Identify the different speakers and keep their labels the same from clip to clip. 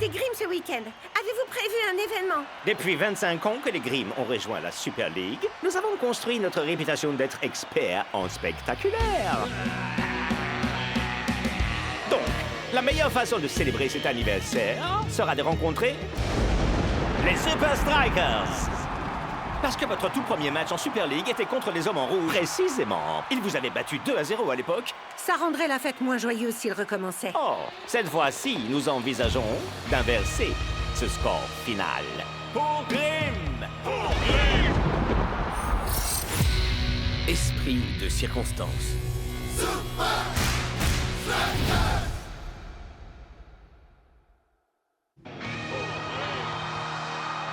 Speaker 1: des Grimm ce week-end. Avez-vous prévu un événement?
Speaker 2: Depuis 25 ans que les Grimm ont rejoint la Super League, nous avons construit notre réputation d'être experts en spectaculaire. Donc, la meilleure façon de célébrer cet anniversaire sera de rencontrer les Super Strikers. Parce que votre tout premier match en Super League était contre les Hommes en Rouge. Précisément. Ils vous avaient battu 2-0 à l'époque.
Speaker 1: Ça rendrait la fête moins joyeuse s'il recommençait.
Speaker 2: Oh, cette fois-ci, nous envisageons d'inverser ce score final. Pour Grimm! Pour Grimm!
Speaker 3: Esprit de circonstance.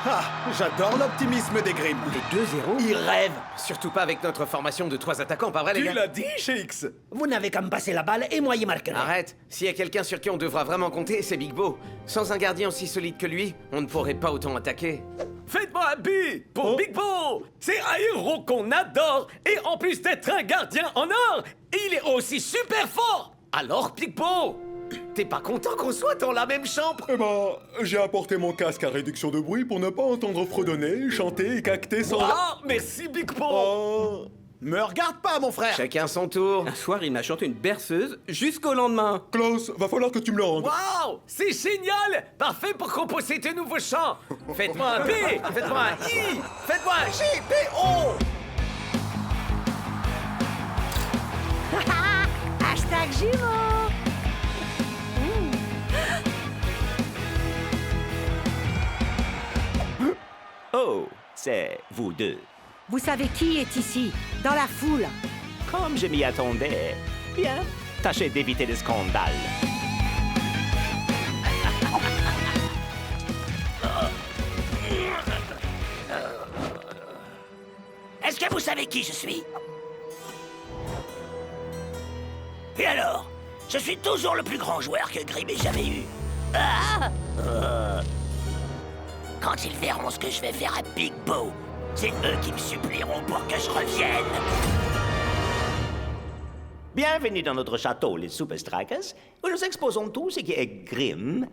Speaker 4: Ah, j'adore l'optimisme des Grimm.
Speaker 3: Les 2-0.
Speaker 4: Ils rêvent.
Speaker 3: Surtout pas avec notre formation de 3 attaquants, pas vrai les
Speaker 4: Tu
Speaker 3: gars?
Speaker 4: l'as dit, Shakes.
Speaker 5: Vous n'avez qu'à me passer la balle et moi y marquerai.
Speaker 3: Arrête. S'il y a quelqu'un sur qui on devra vraiment compter, c'est Big Bo. Sans un gardien aussi solide que lui, on ne pourrait pas autant attaquer.
Speaker 6: Faites-moi un B pour Big Bo. C'est un héros qu'on adore. Et en plus d'être un gardien en or, il est aussi super fort. Alors, Big Bo, t'es pas content qu'on soit dans la même chambre?
Speaker 7: Eh ben, j'ai apporté mon casque à réduction de bruit pour ne pas entendre fredonner, chanter et cacter sans...
Speaker 6: Ah, merci Big Bo.
Speaker 7: Oh.
Speaker 4: Me regarde pas, mon frère.
Speaker 3: Chacun son tour.
Speaker 8: Un soir, il m'a chanté une berceuse jusqu'au lendemain.
Speaker 7: Klaus, va falloir que tu me le rendes.
Speaker 6: Wow, c'est génial. Parfait pour composer de nouveaux chants. Faites-moi un B, faites-moi un I, faites-moi un J, P, O.
Speaker 1: Hashtag jumeaux.
Speaker 2: Oh, c'est vous deux.
Speaker 1: Vous savez qui est ici, dans la foule?
Speaker 2: Comme je m'y attendais. Bien, tâchez d'éviter les scandales.
Speaker 9: Est-ce que vous savez qui je suis? Et alors? Je suis toujours le plus grand joueur que Grimm ait jamais eu. Quand ils verront ce que je vais faire à Big Bo, c'est eux qui me supplieront pour que je revienne.
Speaker 2: Bienvenue dans notre château, les Super Strikers, où nous exposons tout ce qui est Grimm,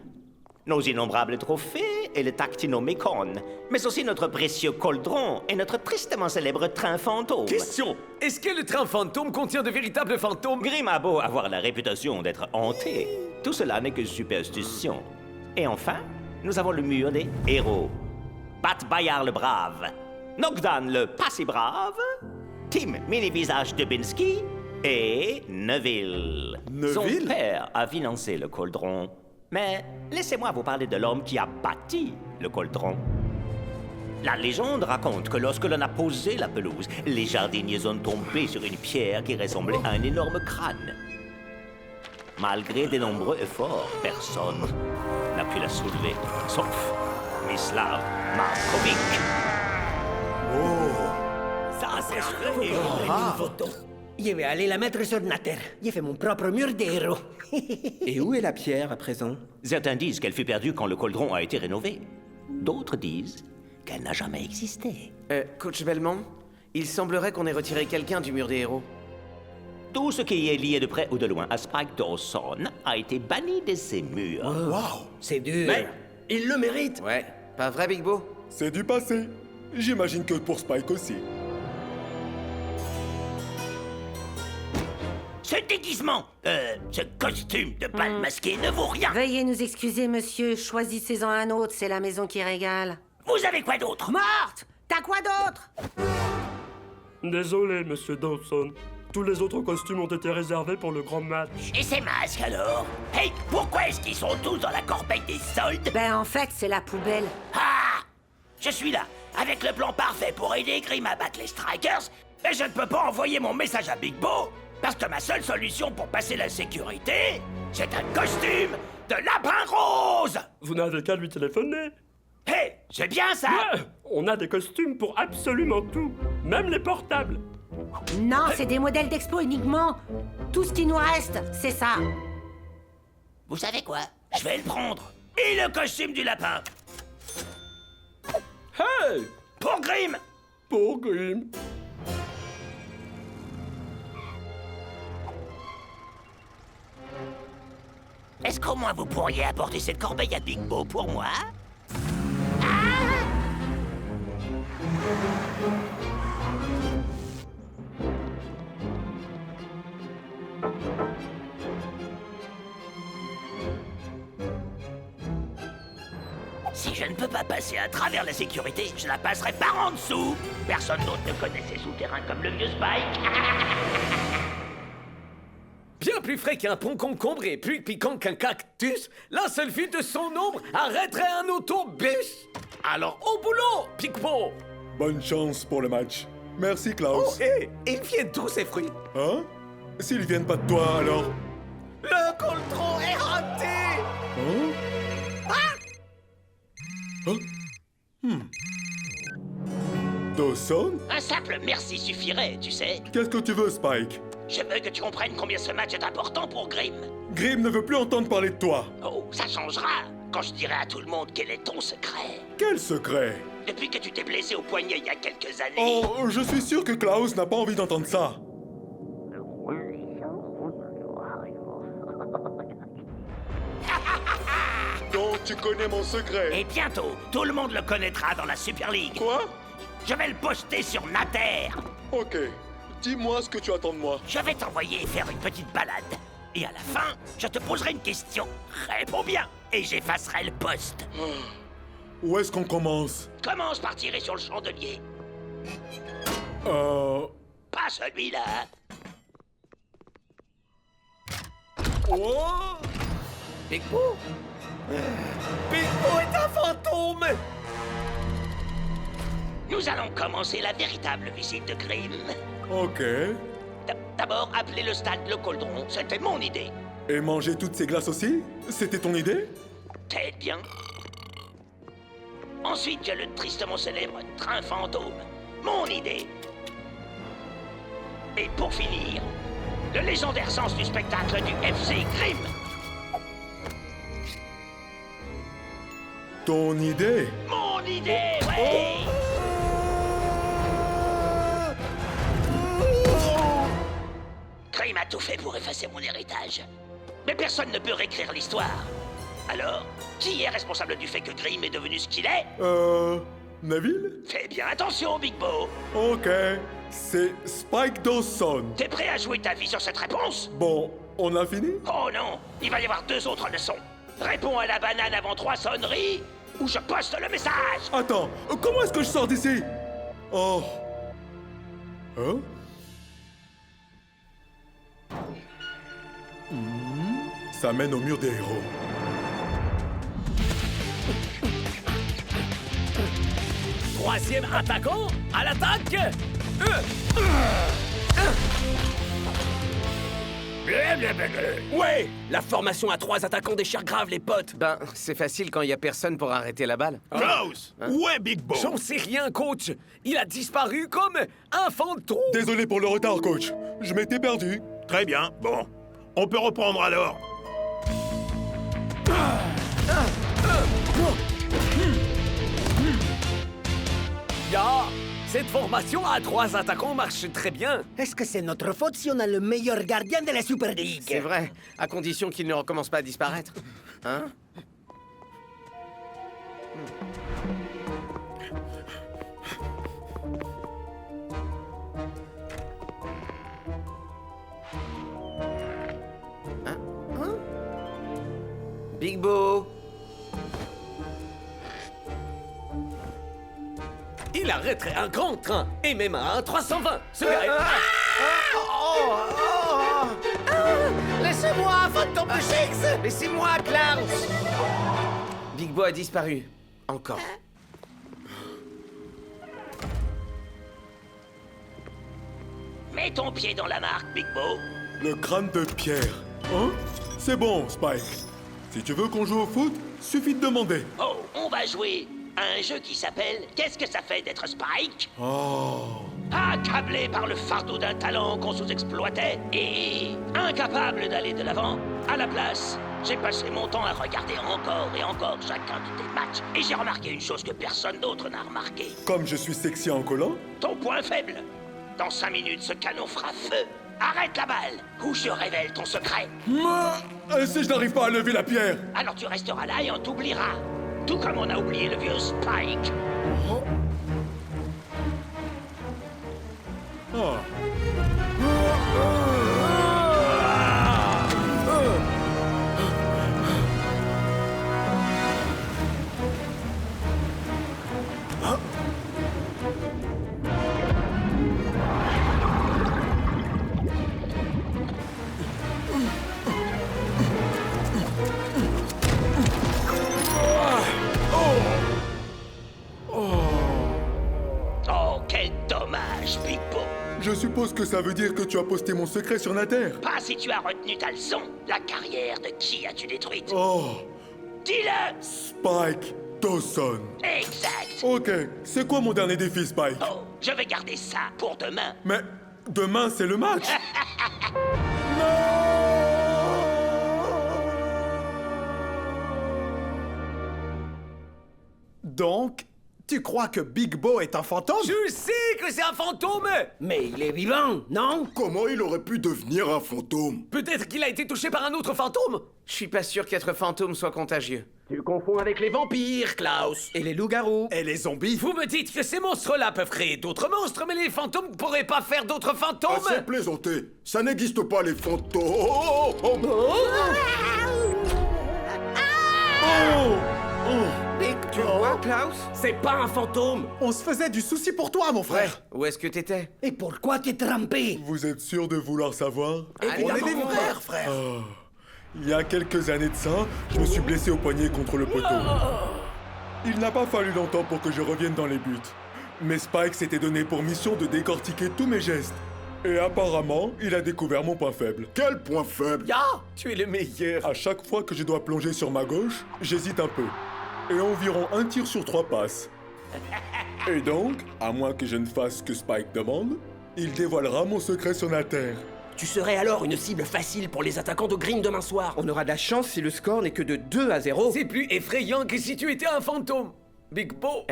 Speaker 2: nos innombrables trophées et le Tactinomicon, mais aussi notre précieux cauldron et notre tristement célèbre train fantôme.
Speaker 6: Question, est-ce que le train fantôme contient de véritables fantômes?
Speaker 2: Grimm a beau avoir la réputation d'être hanté, tout cela n'est que superstition. Et enfin, nous avons le mur des héros. Bat Bayard le brave, Nogdan le pas si brave, Tim Mini-Visage Dubinsky et Neville. Son
Speaker 4: Neville?
Speaker 2: père a financé le cauldron. Mais laissez-moi vous parler de l'homme qui a bâti le cauldron. La légende raconte que lorsque l'on a posé la pelouse, les jardiniers ont tombé sur une pierre qui ressemblait à un énorme crâne. Malgré de nombreux efforts, personne n'a pu la soulever, sauf Mislav Markovic.
Speaker 6: Ça, c'est vrai.
Speaker 5: Une photo. Je vais aller la mettre sur la terre. J'ai fait mon propre mur d'héros.
Speaker 8: Et où est la pierre à présent?
Speaker 2: Certains disent qu'elle fut perdue quand le cauldron a été rénové. D'autres disent qu'elle n'a jamais existé.
Speaker 3: Coach Belmont, il semblerait qu'on ait retiré quelqu'un du mur des héros.
Speaker 2: Tout ce qui est lié de près ou de loin à Spike Dawson a été banni de ces murs.
Speaker 4: Wow.
Speaker 5: C'est dur.
Speaker 4: Mais il le mérite.
Speaker 3: Ouais, pas vrai Big Bo?
Speaker 7: C'est du passé. J'imagine que pour Spike aussi.
Speaker 9: Ce déguisement, ce costume de bal masqué ne vaut rien.
Speaker 1: Veuillez nous excuser, monsieur. Choisissez-en un autre, c'est la maison qui régale.
Speaker 9: Vous avez quoi d'autre?
Speaker 1: Morte! T'as quoi d'autre?
Speaker 10: Désolé, monsieur Dawson. Tous les autres costumes ont été réservés pour le grand match.
Speaker 9: Et ces masques alors? Hey, pourquoi est-ce qu'ils sont tous dans la corbeille des soldes?
Speaker 1: Ben, en fait, c'est la poubelle.
Speaker 9: Ah! Je suis là, avec le plan parfait pour aider Grimm à battre les Strikers, mais je ne peux pas envoyer mon message à Big Bo, parce que ma seule solution pour passer la sécurité, c'est un costume de lapin rose!
Speaker 10: Vous n'avez qu'à lui téléphoner.
Speaker 9: Hé, c'est bien ça!
Speaker 10: Ouais, on a des costumes pour absolument tout, même les portables.
Speaker 1: Non, c'est des modèles d'expo uniquement. Tout ce qui nous reste, c'est ça.
Speaker 9: Vous savez quoi? Je vais le prendre. Et le costume du lapin.
Speaker 10: Hey!
Speaker 9: Pour Grimm!
Speaker 10: Pour Grimm.
Speaker 9: Est-ce qu'au moins vous pourriez apporter cette corbeille à Big Bo pour moi? Si je ne peux pas passer à travers la sécurité, je la passerai par en dessous. Personne d'autre ne connaît ces souterrains comme le vieux Spike.
Speaker 6: Bien plus frais qu'un pont concombre et plus piquant qu'un cactus, la seule fuite de son ombre arrêterait un autobus. Alors au boulot, Picpo.
Speaker 7: Bonne chance pour le match. Merci,
Speaker 6: Oh,
Speaker 7: Klaus.
Speaker 6: hé, ils viennent d'où ces fruits?
Speaker 7: Hein? S'ils viennent pas de toi, alors?
Speaker 6: Le Coltron est raté.
Speaker 7: Hein? Dawson?
Speaker 9: Un simple merci suffirait, tu sais.
Speaker 7: Qu'est-ce que tu veux, Spike?
Speaker 9: Je veux que tu comprennes combien ce match est important pour Grimm.
Speaker 7: Grimm ne veut plus entendre parler de toi.
Speaker 9: Oh, ça changera quand je dirai à tout le monde quel est ton secret.
Speaker 7: Quel secret?
Speaker 9: Depuis que tu t'es blessé au poignet il y a quelques années...
Speaker 7: Oh, je suis sûr que Klaus n'a pas envie d'entendre ça. Donc tu connais mon secret.
Speaker 9: Et bientôt, tout le monde le connaîtra dans la Super League.
Speaker 7: Quoi?
Speaker 9: Je vais le poster sur Nater.
Speaker 7: Ok. Dis-moi ce que tu attends de moi.
Speaker 9: Je vais t'envoyer faire une petite balade. Et à la fin, je te poserai une question. Réponds bien, et j'effacerai le post.
Speaker 7: Où est-ce qu'on commence?
Speaker 9: Commence par tirer sur le chandelier. Pas celui-là.
Speaker 6: Oh! Picpo? Picpo est un fantôme!
Speaker 9: Nous allons commencer la véritable visite de Grimm.
Speaker 7: Ok.
Speaker 9: D'abord, appeler le stade le Cauldron, c'était mon idée.
Speaker 7: Et manger toutes ces glaces aussi? C'était ton idée?
Speaker 9: T'aides bien. Ensuite, j'ai le tristement célèbre train fantôme. Mon idée. Et pour finir, le légendaire sens du spectacle du FC Grimm.
Speaker 7: Ton idée?
Speaker 9: Mon idée, ouais! Grimm a tout fait pour effacer mon héritage. Mais personne ne peut réécrire l'histoire. Alors, qui est responsable du fait que Grimm est devenu ce qu'il est?
Speaker 7: Neville?
Speaker 9: Fais bien attention, Big Bo.
Speaker 7: Ok. C'est Spike Dawson.
Speaker 9: T'es prêt à jouer ta vie sur cette réponse?
Speaker 7: Bon, on a fini?
Speaker 9: Oh non, il va y avoir 2 autres leçons. Réponds à la banane avant 3 sonneries, ou je poste le message.
Speaker 7: Attends, comment est-ce que je sors d'ici? Oh. Hein? Ça mène au mur des héros.
Speaker 6: Troisième attaquant, à l'attaque! Ouais! La formation à 3 attaquants déchire grave les potes!
Speaker 3: Ben, c'est facile quand il y a personne pour arrêter la balle.
Speaker 4: Klaus! Où est Big Bo?
Speaker 6: J'en sais rien, coach! Il a disparu comme un fantôme!
Speaker 7: Désolé pour le retard, coach. Je m'étais perdu.
Speaker 4: Très bien, bon. On peut reprendre alors.
Speaker 6: Ya! Cette formation à 3 attaquants marche très bien!
Speaker 5: Est-ce que c'est notre faute si on a le meilleur gardien de la Super League?
Speaker 3: C'est vrai, à condition qu'il ne recommence pas à disparaître. Hein? Big Bo!
Speaker 6: Il arrêterait un grand train, et même un 320! Ce gars est...
Speaker 3: Laissez-moi, fantôme de Shakes! Laissez-moi, Klaus! Big Bo a disparu. Encore.
Speaker 9: Mets ton pied dans la marque, Big Bo.
Speaker 7: Le crâne de pierre. Hein? C'est bon, Spike. Si tu veux qu'on joue au foot, suffit de demander.
Speaker 9: Oh, on va jouer à un jeu qui s'appelle Qu'est-ce que ça fait d'être Spike?
Speaker 7: Oh.
Speaker 9: Accablé par le fardeau d'un talent qu'on sous-exploitait et incapable d'aller de l'avant, à la place, j'ai passé mon temps à regarder encore et encore chacun de tes matchs. Et j'ai remarqué une chose que personne d'autre n'a remarqué.
Speaker 7: Comme je suis sexy en collant?
Speaker 9: Ton point faible. Dans 5 minutes, ce canon fera feu. Arrête la balle, ou je révèle ton secret.
Speaker 7: Et si je n'arrive pas à lever la pierre?
Speaker 9: Alors tu resteras là et on t'oubliera. Tout comme on a oublié le vieux Spike.
Speaker 7: Ah.
Speaker 9: Oh, quel dommage, Big Bo.
Speaker 7: Je suppose que ça veut dire que tu as posté mon secret sur Nater.
Speaker 9: Pas si tu as retenu ta leçon. La carrière de qui as-tu détruite?
Speaker 7: Oh,
Speaker 9: Dis-le!
Speaker 7: Spike Dawson.
Speaker 9: Exact.
Speaker 7: Ok, c'est quoi mon dernier défi, Spike?
Speaker 9: Oh, je vais garder ça pour demain.
Speaker 7: Mais demain, c'est le match.
Speaker 11: Donc, tu crois que Big Bo est un fantôme?
Speaker 6: Je sais que c'est un fantôme!
Speaker 5: Mais il est vivant, non?
Speaker 7: Comment il aurait pu devenir un fantôme?
Speaker 6: Peut-être qu'il a été touché par un autre fantôme?
Speaker 3: Je suis pas sûr qu'être fantôme soit contagieux.
Speaker 5: Tu confonds avec les vampires, Klaus.
Speaker 8: Et les loups-garous.
Speaker 11: Et les zombies?
Speaker 6: Vous me dites que ces monstres-là peuvent créer d'autres monstres, mais les fantômes ne pourraient pas faire d'autres fantômes?
Speaker 7: Assez plaisanté. Ça n'existe pas les fantômes.
Speaker 8: Tu vois, Klaus?
Speaker 5: C'est pas un fantôme.
Speaker 11: On se faisait du souci pour toi, mon frère.
Speaker 3: Où est-ce que t'étais?
Speaker 5: Et pourquoi t'es trempé?
Speaker 7: Vous êtes sûr de vouloir savoir?
Speaker 11: On est des frères, frère.
Speaker 7: Il y a quelques années de ça, je me suis blessé au poignet contre le poteau. Il n'a pas fallu longtemps pour que je revienne dans les buts. Mais Spike s'était donné pour mission de décortiquer tous mes gestes. Et apparemment, il a découvert mon point faible. Quel point faible?
Speaker 6: Ya! Tu es le meilleur!
Speaker 7: À chaque fois que je dois plonger sur ma gauche, j'hésite un peu. Et environ un tir sur 3 passes. Et donc, à moins que je ne fasse ce que Spike demande, il dévoilera mon secret sur la Terre.
Speaker 5: Tu serais alors une cible facile pour les attaquants de Green demain soir.
Speaker 8: On aura de la chance si le score n'est que de 2-0.
Speaker 6: C'est plus effrayant que si tu étais un fantôme! Big Bo!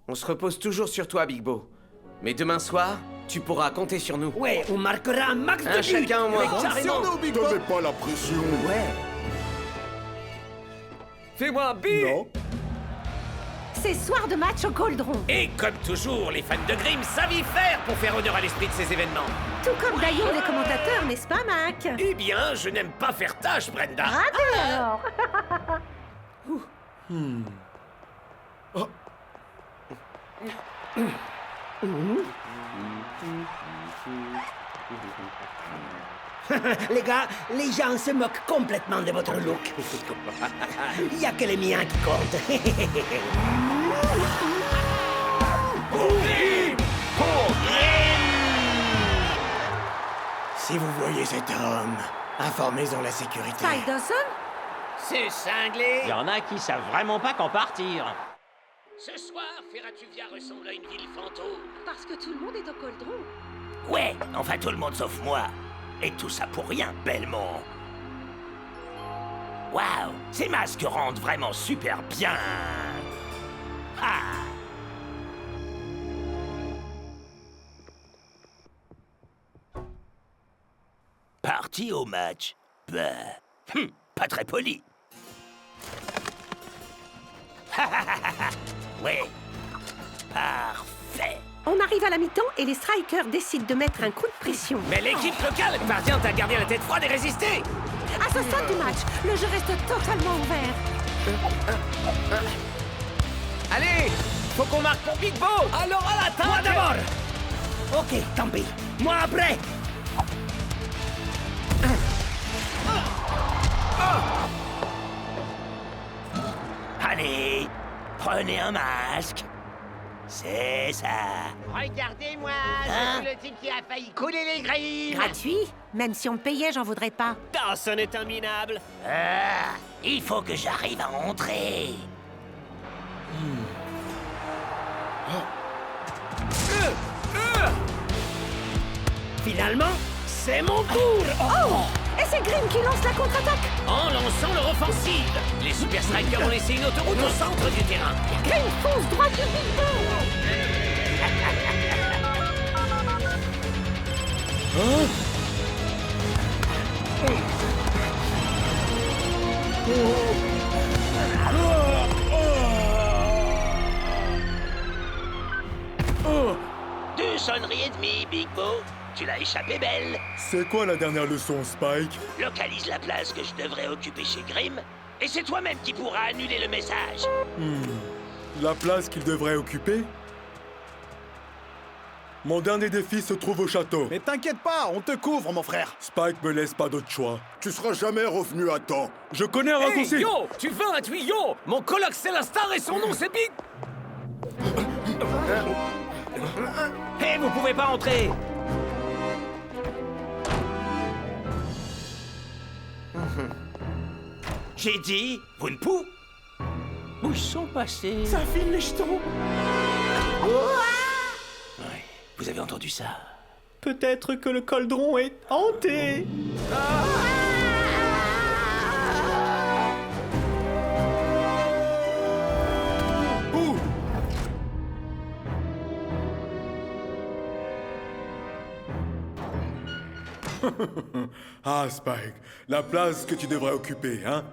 Speaker 3: On se repose toujours sur toi, Big Bo. Mais demain soir, tu pourras compter sur nous.
Speaker 5: Ouais, on marquera un max de
Speaker 3: Un
Speaker 5: buts.
Speaker 3: chacun au moins.
Speaker 5: Mais carrément.
Speaker 7: Ne mets pas la pression.
Speaker 5: Ouais.
Speaker 6: Fais-moi un big!
Speaker 7: Non.
Speaker 1: C'est soir de match au Cauldron.
Speaker 6: Et comme toujours, les fans de Grimm savent y faire pour faire honneur à l'esprit de ces événements.
Speaker 1: Tout comme d'ailleurs les commentateurs, n'est-ce pas, Mac?
Speaker 6: Eh bien, je n'aime pas faire tâche, Brenda.
Speaker 1: Raté alors.
Speaker 5: Les gars, les gens se moquent complètement de votre look. Il y a que les miens qui comptent. Si vous voyez cet homme, informez-en la sécurité.
Speaker 1: Spike Dawson?
Speaker 9: C'est cinglé.
Speaker 2: Il y en a qui savent vraiment pas qu'en partir.
Speaker 9: Ce soir, Ferratuvia ressemble à une ville fantôme.
Speaker 1: Parce que tout le monde est au Cauldron.
Speaker 9: Ouais, enfin tout le monde sauf moi. Et tout ça pour rien, Belmont. Waouh, ces masques rendent vraiment super bien. Ah. Parti au match. Bah, pas très poli. Ouais, parfait.
Speaker 1: On arrive à la mi-temps et les strikers décident de mettre un coup de pression.
Speaker 6: Mais l'équipe locale parvient à garder la tête froide et résister.
Speaker 1: À ce stade du match, le jeu reste totalement ouvert.
Speaker 6: Allez, faut qu'on marque pour Big Bo. Alors à l'attaque.
Speaker 5: Moi d'abord. Ok, tant pis. Moi après.
Speaker 9: Allez, prenez un masque. C'est ça.
Speaker 12: Regardez-moi,
Speaker 9: Hein?
Speaker 12: je suis le type qui a failli couler les grilles.
Speaker 1: Gratuit? Même si on me payait, j'en voudrais pas.
Speaker 10: Dawson est un minable.
Speaker 9: Ah, il faut que j'arrive à entrer.
Speaker 5: Finalement, c'est mon tour.
Speaker 1: Oh! Et c'est Grimm qui lance la contre-attaque.
Speaker 6: En lançant leur offensive, les Super Strikers ont laissé une autoroute au centre du terrain.
Speaker 1: Grimm fonce droit sur Big Bo.
Speaker 9: Deux sonneries et demie, Big Bo. Tu l'as échappé belle.
Speaker 7: C'est quoi la dernière leçon, Spike?
Speaker 9: Localise la place que je devrais occuper chez Grimm, et c'est toi-même qui pourras annuler le message.
Speaker 7: La place qu'il devrait occuper? Mon dernier défi se trouve au château.
Speaker 11: Mais t'inquiète pas, on te couvre, mon frère.
Speaker 7: Spike me laisse pas d'autre choix.
Speaker 11: Tu seras jamais revenu à temps.
Speaker 7: Je connais un raccourci.
Speaker 6: Hey, yo, tu veux un tuyau? Mon coloc c'est la star et son nom c'est Big...
Speaker 2: Hé, vous pouvez pas entrer! J'ai dit, vous ne pouvez... Où sont passés?
Speaker 6: Ça file les jetons.
Speaker 2: Ouais, vous avez entendu ça?
Speaker 10: Peut-être que le cauldron est hanté.
Speaker 7: Ah, Spike, la place que tu devrais occuper, hein?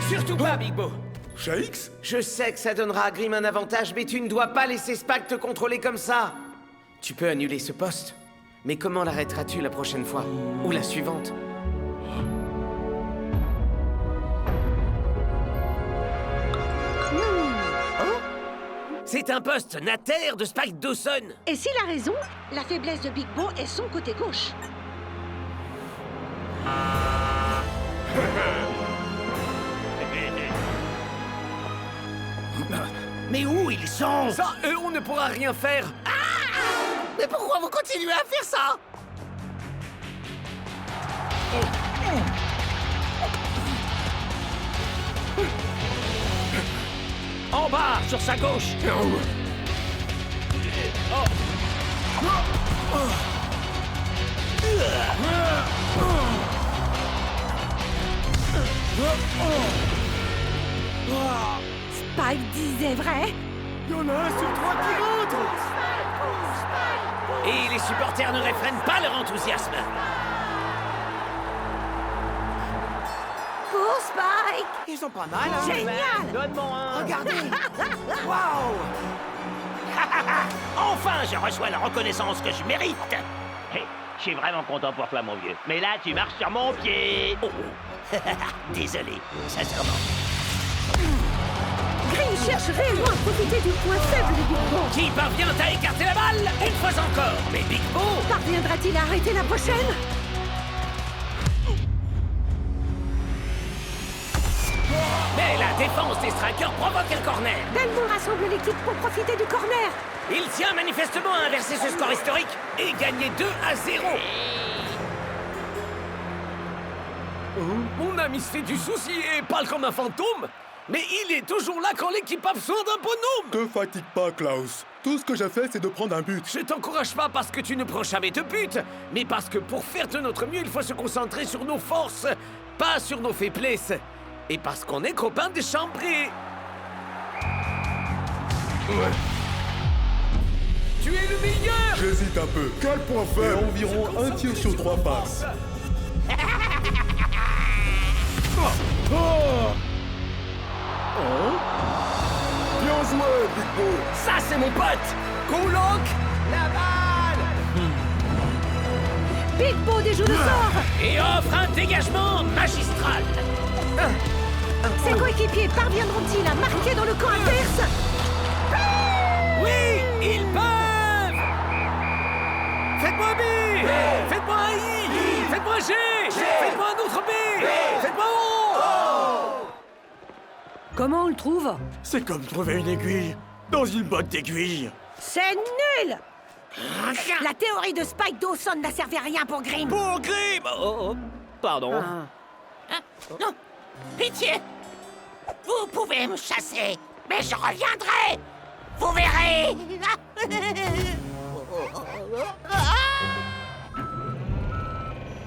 Speaker 6: Surtout pas, Big Bo.
Speaker 7: Shakes?
Speaker 3: Je sais que ça donnera à Grimm un avantage, mais tu ne dois pas laisser Spike te contrôler comme ça. Tu peux annuler ce poste, mais comment l'arrêteras-tu la prochaine fois? Ou la suivante?
Speaker 6: C'est un poste natère de Spike Dawson.
Speaker 1: Et s'il a raison, la faiblesse de Big Bo est son côté gauche.
Speaker 9: Mais où ils sont?
Speaker 6: Ça, eux, on ne pourra rien faire.
Speaker 9: Mais pourquoi vous continuez à faire ça?
Speaker 2: En bas, sur sa gauche!
Speaker 1: Spike disait vrai.
Speaker 6: Il y en a un sur trois qui rentre.
Speaker 2: Et les supporters ne réfrènent pas leur enthousiasme.
Speaker 1: Pour Spike.
Speaker 5: Ils sont pas mal, hein?
Speaker 1: Génial.
Speaker 2: Donne-moi un!
Speaker 5: Regardez. Waouh.
Speaker 2: Enfin, je reçois la reconnaissance que je mérite! Hé, je suis vraiment content pour toi, mon vieux. Mais là, tu marches sur mon pied! Oh, oh. Désolé, sincèrement.
Speaker 1: Grimm cherche réellement à profiter du point faible de Big Bo.
Speaker 2: Qui parvient à écarter la balle? Une fois encore! Mais Big Bo!
Speaker 1: Parviendra-t-il à arrêter la prochaine?
Speaker 2: Mais la défense des strikers provoque un corner!
Speaker 1: Delmont rassemble l'équipe pour profiter du corner.
Speaker 2: Il tient manifestement à inverser ce score historique et gagner 2-0!
Speaker 6: Mon ami se fait du souci et parle comme un fantôme. Mais il est toujours là quand l'équipe a besoin d'un bonhomme.
Speaker 7: Te fatigue pas, Klaus. Tout ce que j'ai fait, c'est de prendre un but.
Speaker 6: Je t'encourage pas parce que tu ne prends jamais de but, mais parce que pour faire de notre mieux, il faut se concentrer sur nos forces, pas sur nos faiblesses. Et parce qu'on est copains des chambrés. Tu es le meilleur.
Speaker 7: J'hésite un peu. Quel point faible? Et environ un tir sur 3 passes.
Speaker 11: Bien joué, Big Bo.
Speaker 6: Ça, c'est mon pote. Coloc.
Speaker 9: La balle!
Speaker 1: Big Bo déjoue le sort.
Speaker 2: Et offre un dégagement magistral!
Speaker 1: Ses coéquipiers parviendront-ils à marquer dans le camp adverse?
Speaker 6: Oui, ils peuvent. Faites-moi un B. Faites-moi un I. Faites-moi un G. Faites-moi un autre B. Faites-moi un O.
Speaker 1: Comment on le trouve?
Speaker 10: C'est comme trouver une aiguille dans une botte d'aiguille.
Speaker 1: C'est nul. La théorie de Spike Dawson n'a servi à rien pour Grimm.
Speaker 2: Pour Grimm! Oh, pardon.
Speaker 9: Hein? Non! Pitié! Vous pouvez me chasser, mais je reviendrai! Vous verrez!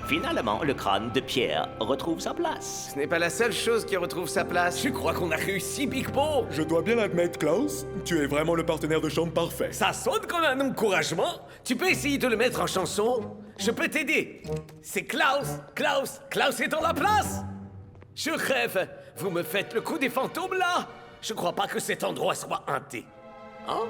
Speaker 2: Finalement, le crâne de Pierre retrouve sa place.
Speaker 3: Ce n'est pas la seule chose qui retrouve sa place.
Speaker 6: Je crois qu'on a réussi, Big Bo.
Speaker 7: Je dois bien l'admettre, Klaus, tu es vraiment le partenaire de chambre parfait.
Speaker 6: Ça sonne comme un encouragement. Tu peux essayer de le mettre en chanson? Je peux t'aider. C'est Klaus, Klaus, Klaus est dans la place. Je rêve. Vous me faites le coup des fantômes, là? Je crois pas que cet endroit soit hanté. Hein?